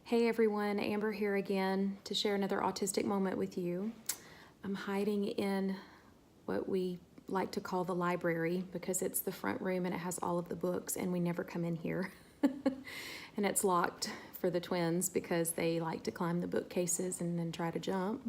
Hey everyone, Amber here again to share another autistic moment with you. I'm hiding in what we like to call the library because it's the front room and it has all of the books and we never come in here. And it's locked for the twins because they like to climb the bookcases and then try to jump.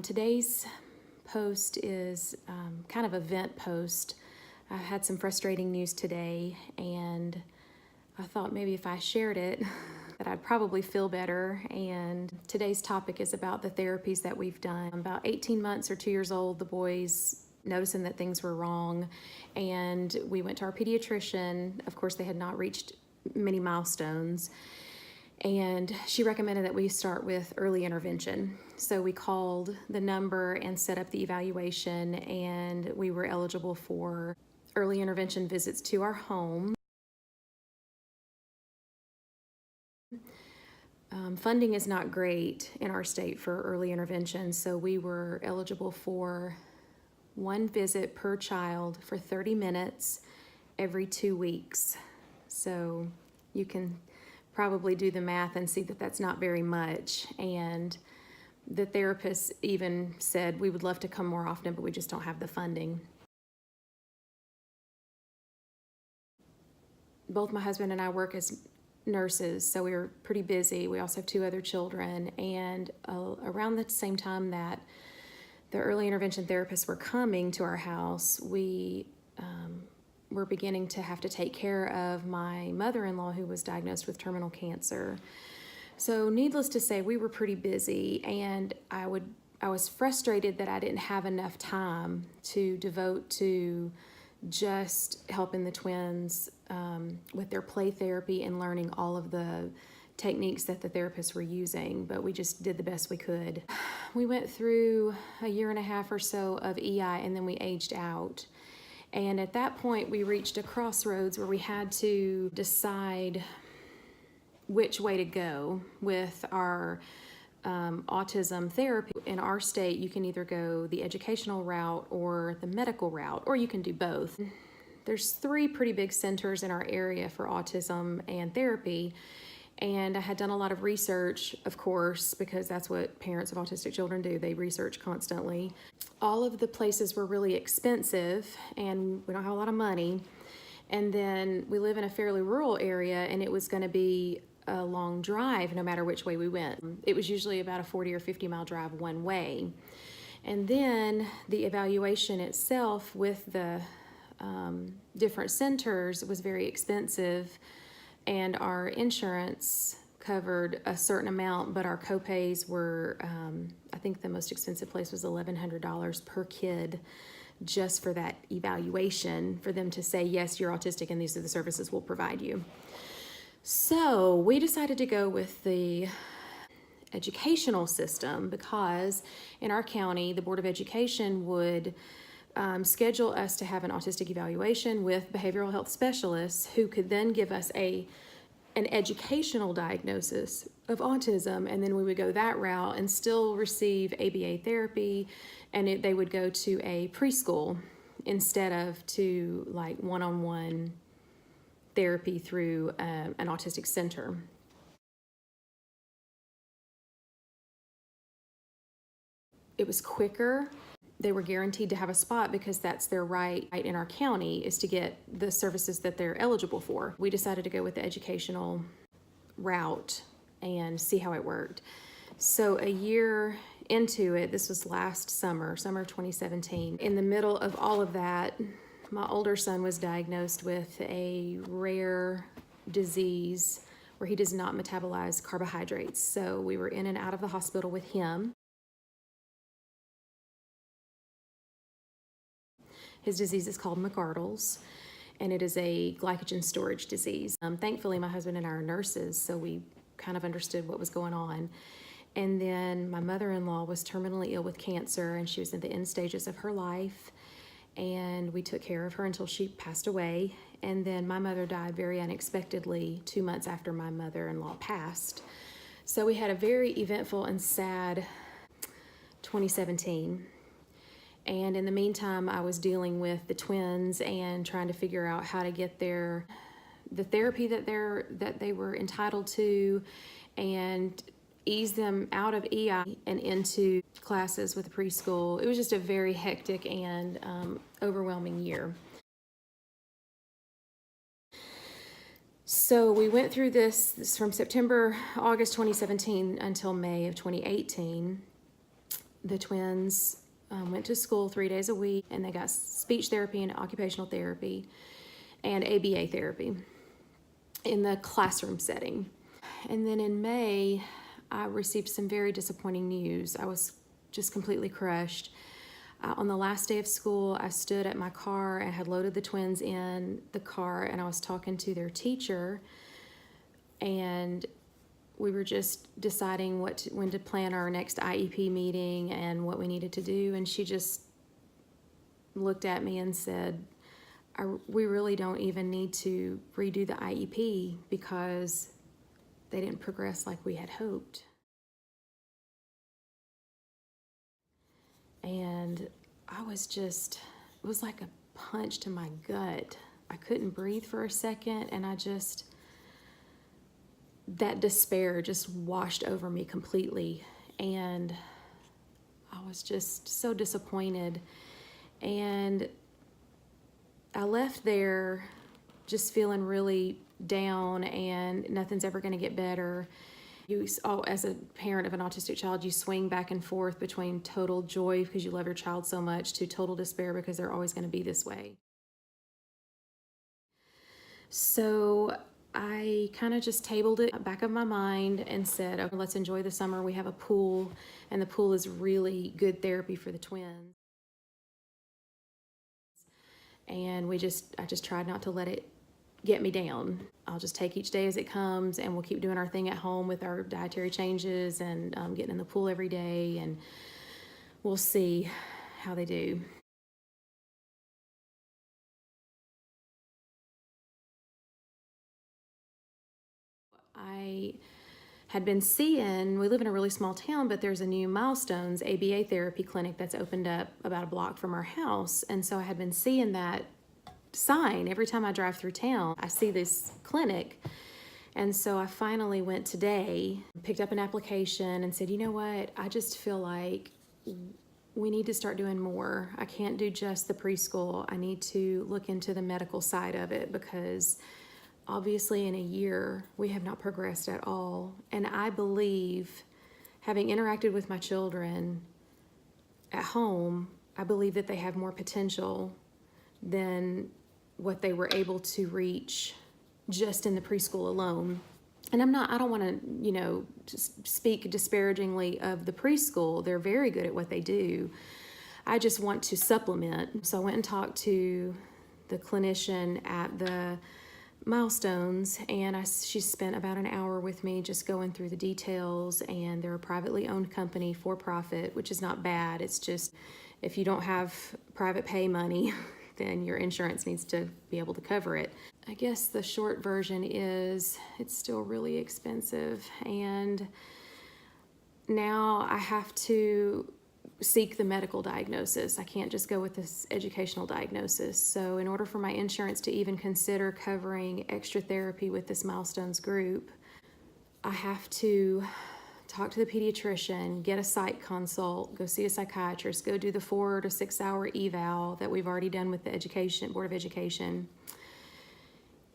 Today's post is kind of a vent post. I had some frustrating news today and I thought maybe if I shared it that I'd probably feel better. And today's topic is about the therapies that we've done. About 18 months or 2 years old, the boys noticing that things were wrong, and we went to our pediatrician. Of course, they had not reached many milestones, and she recommended that we start with early intervention. So we called the number and set up the evaluation, and we were eligible for early intervention visits to our home. Funding is not great in our state for early intervention, so we were eligible for one visit per child for 30 minutes every 2 weeks. So you can probably do the math and see that that's not very much. And the therapist even said we would love to come more often, but we just don't have the funding. Both my husband and I work as nurses, so we were pretty busy. We also have 2 other children, and around the same time that the early intervention therapists were coming to our house, we were beginning to have to take care of my mother-in-law who was diagnosed with terminal cancer. So needless to say, we were pretty busy, and I was frustrated that I didn't have enough time to devote to just helping the twins with their play therapy and learning all of the techniques that the therapists were using, but we just did the best we could. We went through a 1.5 years or so of EI, and then we aged out. And at that point, we reached a crossroads where we had to decide which way to go with our autism therapy. In our state, you can either go the educational route or the medical route, or you can do both. There's 3 pretty big centers in our area for autism and therapy, and I had done a lot of research, of course, because that's what parents of autistic children do. They research constantly. All of the places were really expensive, and we don't have a lot of money. And then we live in a fairly rural area, and it was going to be a long drive no matter which way we went. It was usually about a 40 or 50 mile drive one way. And then the evaluation itself with the different centers was very expensive, and our insurance covered a certain amount, but our copays were, I think the most expensive place was $1,100 per kid just for that evaluation, for them to say, yes, you're autistic and these are the services we'll provide you. So we decided to go with the educational system because in our county, the Board of Education would schedule us to have an autistic evaluation with behavioral health specialists who could then give us an educational diagnosis of autism, and then we would go that route and still receive ABA therapy, and they would go to a preschool instead of to like one-on-one therapy through an autistic center. It was quicker. They were guaranteed to have a spot because that's their right in our county, is to get the services that they're eligible for. We decided to go with the educational route and see how it worked. So a year into it, this was last summer of 2017, in the middle of all of that, my older son was diagnosed with a rare disease where he does not metabolize carbohydrates. So we were in and out of the hospital with him. His disease is called McArdle's, and it is a glycogen storage disease. Thankfully, my husband and I are nurses, so we kind of understood what was going on. And then my mother-in-law was terminally ill with cancer, and she was in the end stages of her life. And we took care of her until she passed away. And then my mother died very unexpectedly 2 months after my mother-in-law passed. So we had a very eventful and sad 2017. And in the meantime, I was dealing with the twins and trying to figure out how to get their the therapy that they were entitled to, and ease them out of EI and into classes with preschool. It was just a very hectic and overwhelming year. So we went through this from August 2017 until May of 2018. The twins went to school 3 days a week, and they got speech therapy and occupational therapy and ABA therapy in the classroom setting. And then in May, I received some very disappointing news. I was just completely crushed. On the last day of school, I stood at my car and had loaded the twins in the car, and I was talking to their teacher, and we were just deciding when to plan our next IEP meeting and what we needed to do. And she just looked at me and said, we really don't even need to redo the IEP because they didn't progress like we had hoped. And it was like a punch to my gut. I couldn't breathe for a second, and that despair just washed over me completely. And I was just so disappointed. And I left there just feeling really down, and nothing's ever going to get better. As a parent of an autistic child, you swing back and forth between total joy because you love your child so much to total despair because they're always going to be this way. So I kind of just tabled it back of my mind and said, okay, let's enjoy the summer. We have a pool, and the pool is really good therapy for the twins. And I just tried not to let it get me down. I'll just take each day as it comes, and we'll keep doing our thing at home with our dietary changes and getting in the pool every day, and we'll see how they do. I had been seeing, we live in a really small town, but there's a new Milestones ABA therapy clinic that's opened up about a block from our house. And so I had been seeing that sign every time I drive through town. I see this clinic. And so I finally went today, picked up an application, and said, you know what, I just feel like we need to start doing more. I can't do just the preschool. I need to look into the medical side of it, because obviously in a year we have not progressed at all. And I believe, having interacted with my children at home, I believe that they have more potential than what they were able to reach just in the preschool alone. And I don't want to, just speak disparagingly of the preschool. They're very good at what they do. I just want to supplement. So I went and talked to the clinician at the Milestones, and she spent about an hour with me just going through the details. And they're a privately owned company, for profit, which is not bad. It's just, if you don't have private pay money, then your insurance needs to be able to cover it. I guess the short version is it's still really expensive, and now I have to seek the medical diagnosis. I can't just go with this educational diagnosis. So in order for my insurance to even consider covering extra therapy with this Milestones group, I have to talk to the pediatrician, get a psych consult, go see a psychiatrist, go do the 4 to 6 hour eval that we've already done with the Board of Education,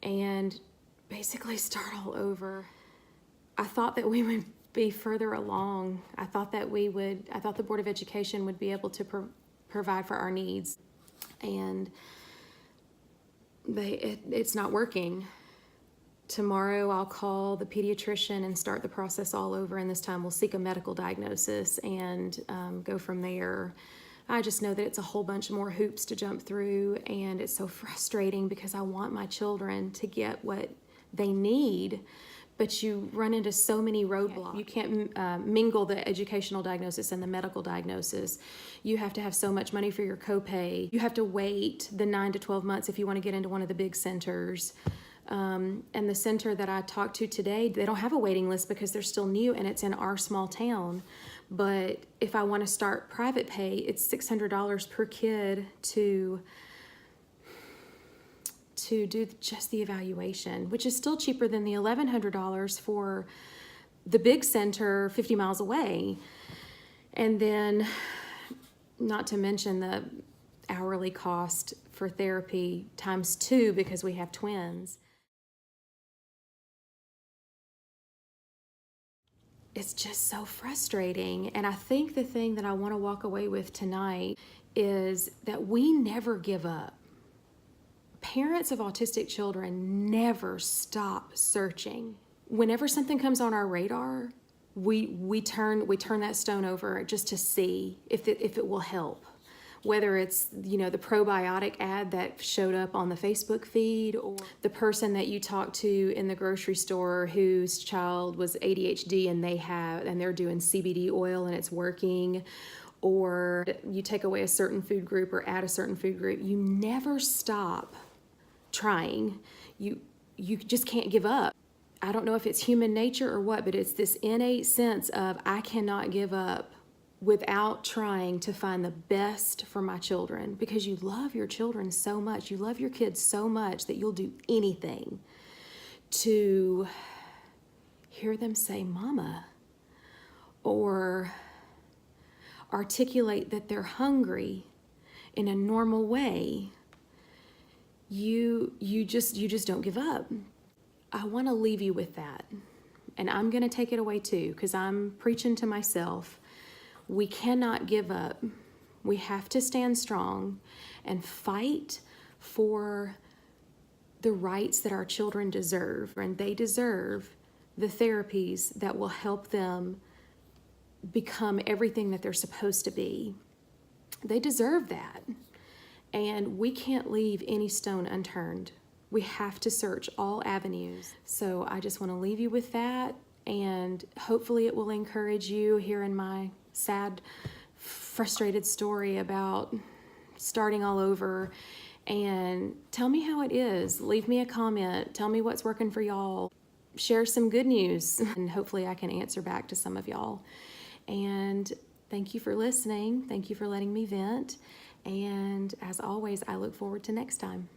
and basically start all over. I thought that we would be further along. I thought the Board of Education would be able to provide for our needs, and it's not working. Tomorrow I'll call the pediatrician and start the process all over, and this time we'll seek a medical diagnosis and go from there. I just know that it's a whole bunch more hoops to jump through, and it's so frustrating because I want my children to get what they need, but you run into so many roadblocks. You can't mingle the educational diagnosis and the medical diagnosis. You have to have so much money for your copay. You have to wait the 9 to 12 months if you want to get into one of the big centers. And the center that I talked to today, they don't have a waiting list because they're still new and it's in our small town. But if I want to start private pay, it's $600 per kid to to do just the evaluation, which is still cheaper than the $1,100 for the big center 50 miles away. And then, not to mention the hourly cost for therapy times 2 because we have twins. It's just so frustrating. And I think the thing that I want to walk away with tonight is that we never give up. Parents of autistic children never stop searching. Whenever something comes on our radar, we turn that stone over just to see if it will help. Whether it's, the probiotic ad that showed up on the Facebook feed, or the person that you talked to in the grocery store whose child was ADHD and they're doing CBD oil and it's working, or you take away a certain food group or add a certain food group. You never stop trying. You just can't give up. I don't know if it's human nature or what, but it's this innate sense of I cannot give up without trying to find the best for my children, because you love your children so much. You love your kids so much that you'll do anything to hear them say mama, or articulate that they're hungry in a normal way. You just don't give up. I want to leave you with that. And I'm going to take it away too, because I'm preaching to myself. We cannot give up. We have to stand strong and fight for the rights that our children deserve. And they deserve the therapies that will help them become everything that they're supposed to be. They deserve that. And we can't leave any stone unturned. We have to search all avenues. So I just want to leave you with that, and hopefully it will encourage you hearing my sad, frustrated story about starting all over. And tell me how it is. Leave me a comment. Tell me what's working for y'all. Share some good news, and hopefully I can answer back to some of y'all. And thank you for listening. Thank you for letting me vent. And as always, I look forward to next time.